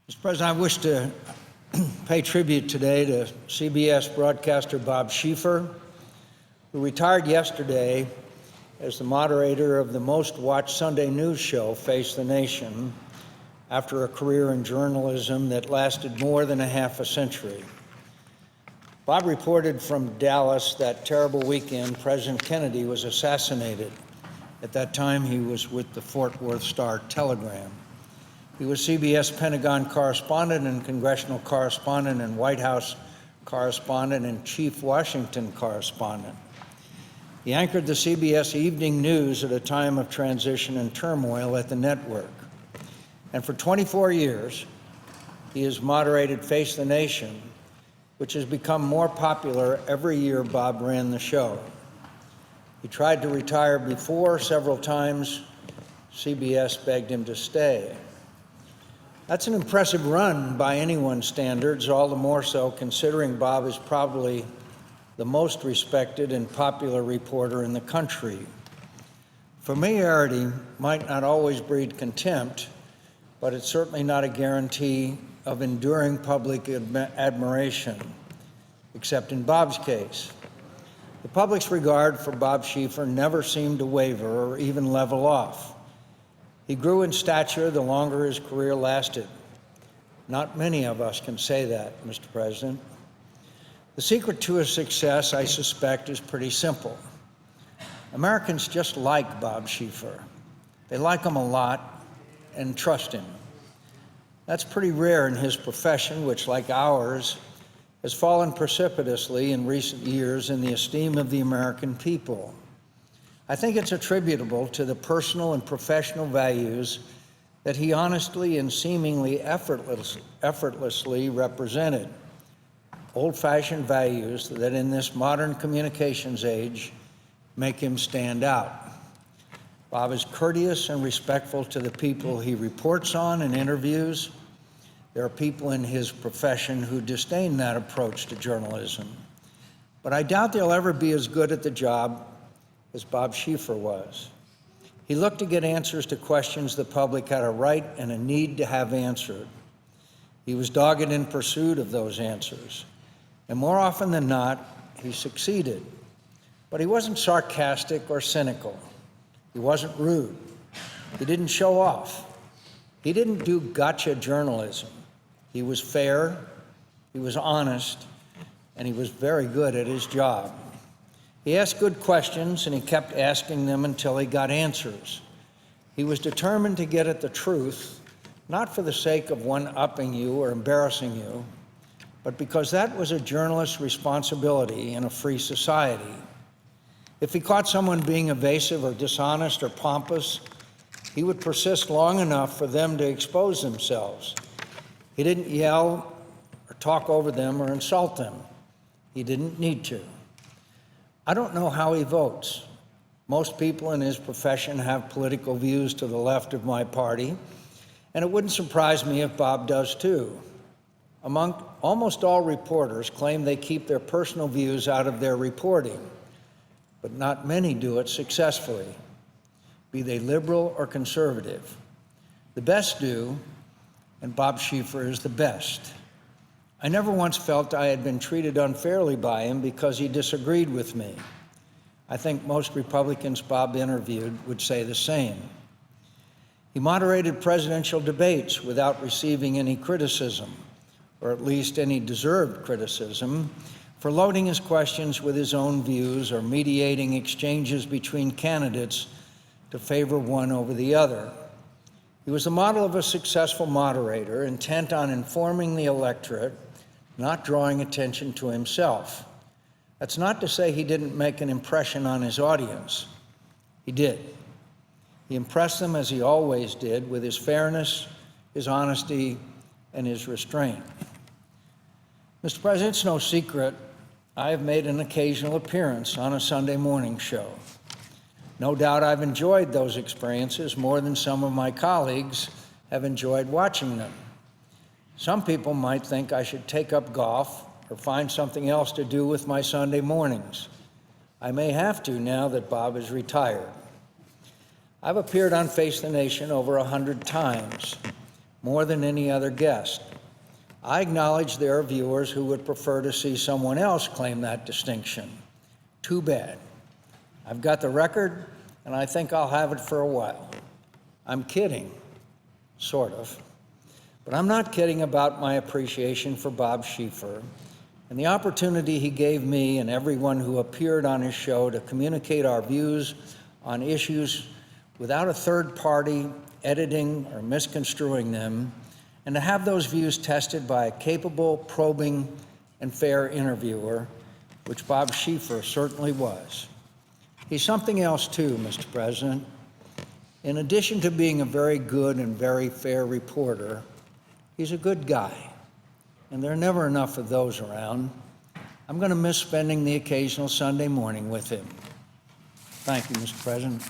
Mr. President, I wish to pay tribute today to CBS broadcaster Bob Schieffer, who retired yesterday as the moderator of the most-watched Sunday news show, Face the Nation, after a career in journalism that lasted more than a half a century. Bob reported from Dallas that terrible weekend President Kennedy was assassinated. At that time, he was with the Fort Worth Star-Telegram. He was CBS Pentagon correspondent and congressional correspondent and White House correspondent and chief Washington correspondent. He anchored the CBS Evening News at a time of transition and turmoil at the network. And for 24 years, he has moderated Face the Nation, which has become more popular every year Bob ran the show. He tried to retire before several times. CBS begged him to stay. That's an impressive run by anyone's standards, all the more so considering Bob is probably the most respected and popular reporter in the country. Familiarity might not always breed contempt, but it's certainly not a guarantee of enduring public admiration, except in Bob's case. The public's regard for Bob Schieffer never seemed to waver or even level off. He grew in stature the longer his career lasted. Not many of us can say that, Mr. President. The secret to his success, I suspect, is pretty simple. Americans just like Bob Schieffer. They like him a lot and trust him. That's pretty rare in his profession, which, like ours, has fallen precipitously in recent years in the esteem of the American people. I think it's attributable to the personal and professional values that he honestly and seemingly effortlessly represented. Old-fashioned values that in this modern communications age make him stand out. Bob is courteous and respectful to the people he reports on and interviews. There are people in his profession who disdain that approach to journalism. But I doubt they'll ever be as good at the job as Bob Schieffer was. He looked to get answers to questions the public had a right and a need to have answered. He was dogged in pursuit of those answers. And more often than not, he succeeded. But he wasn't sarcastic or cynical. He wasn't rude. He didn't show off. He didn't do gotcha journalism. He was fair, he was honest, and he was very good at his job. He asked good questions, and he kept asking them until he got answers. He was determined to get at the truth, not for the sake of one-upping you or embarrassing you, but because that was a journalist's responsibility in a free society. If he caught someone being evasive or dishonest or pompous, he would persist long enough for them to expose themselves. He didn't yell or talk over them or insult them. He didn't need to. I don't know how he votes. Most people in his profession have political views to the left of my party, and it wouldn't surprise me if Bob does too. Almost all reporters claim they keep their personal views out of their reporting, but not many do it successfully, be they liberal or conservative. The best do, and Bob Schieffer is the best. I never once felt I had been treated unfairly by him because he disagreed with me. I think most Republicans Bob interviewed would say the same. He moderated presidential debates without receiving any criticism, or at least any deserved criticism, for loading his questions with his own views or mediating exchanges between candidates to favor one over the other. He was the model of a successful moderator, intent on informing the electorate, not drawing attention to himself. That's not to say he didn't make an impression on his audience. He did. He impressed them, as he always did, with his fairness, his honesty, and his restraint. Mr. President, it's no secret I have made an occasional appearance on a Sunday morning show. No doubt I've enjoyed those experiences more than some of my colleagues have enjoyed watching them. Some people might think I should take up golf or find something else to do with my Sunday mornings. I may have to now that Bob is retired. I've appeared on Face the Nation over 100 times. more than any other guest. I acknowledge there are viewers who would prefer to see someone else claim that distinction. Too bad. I've got the record, and I think I'll have it for a while. I'm kidding, sort of. But I'm not kidding about my appreciation for Bob Schieffer and the opportunity he gave me and everyone who appeared on his show to communicate our views on issues without a third party editing or misconstruing them, and to have those views tested by a capable, probing, and fair interviewer, which Bob Schieffer certainly was. He's something else too, Mr. President. In addition to being a very good and very fair reporter, he's a good guy, and there are never enough of those around. I'm going to miss spending the occasional Sunday morning with him. Thank you, Mr. President.